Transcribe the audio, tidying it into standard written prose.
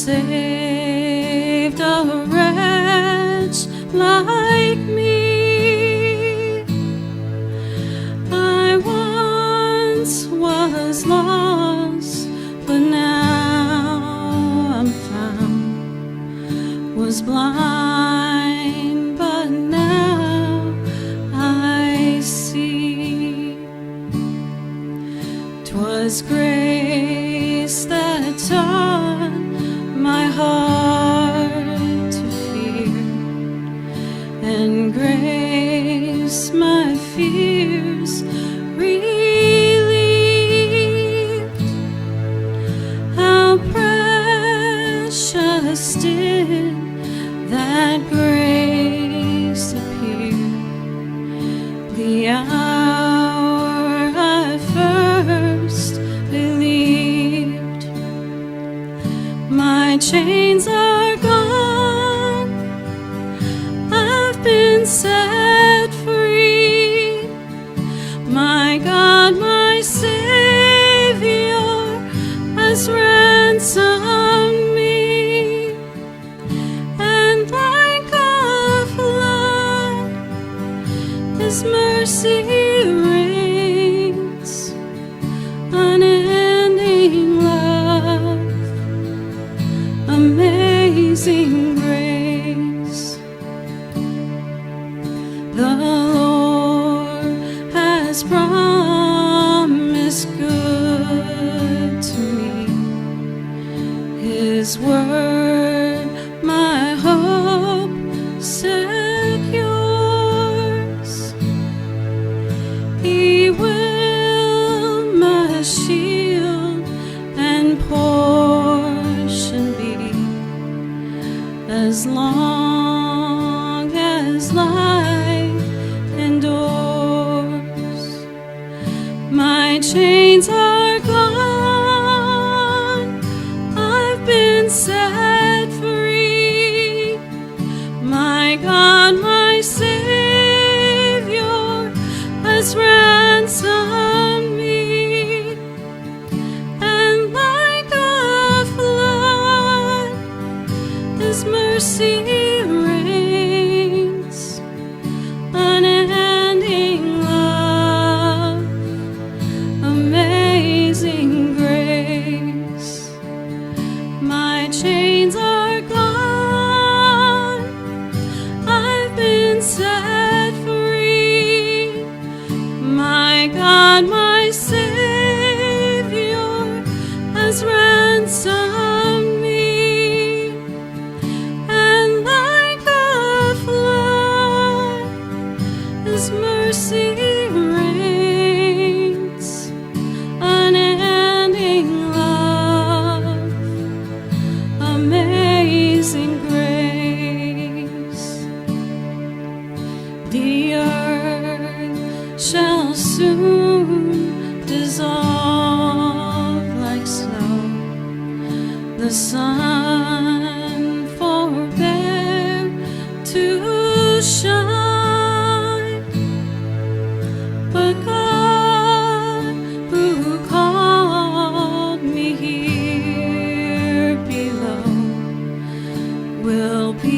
saved a wretch like me. I once was lost, but now I'm found. Was blind, but now I see. 'Twas grace that taught my heart to fear, and grace my fears relieved. How precious did that grace appear the hour I first believed. My chains are gone, I've been set free. My God, my Savior has ransomed me, and like a flood His mercy reigns, unending love, amazing grace. The Lord has promised good to me. His word my hope secures. He will my shield and portion be, as long as life endures. My chains are gone, I've been set free. My God, my Savior has ransomed me, and like a flood His mercy reigns, unending love, amazing grace. My chains are gone, I've been set free. My God, my Savior has ransomed me, and like a flood His mercy reigns, unending love, amazing grace. The earth shall soon dissolve like snow, the sun forbear to shine, but God who called me here below will be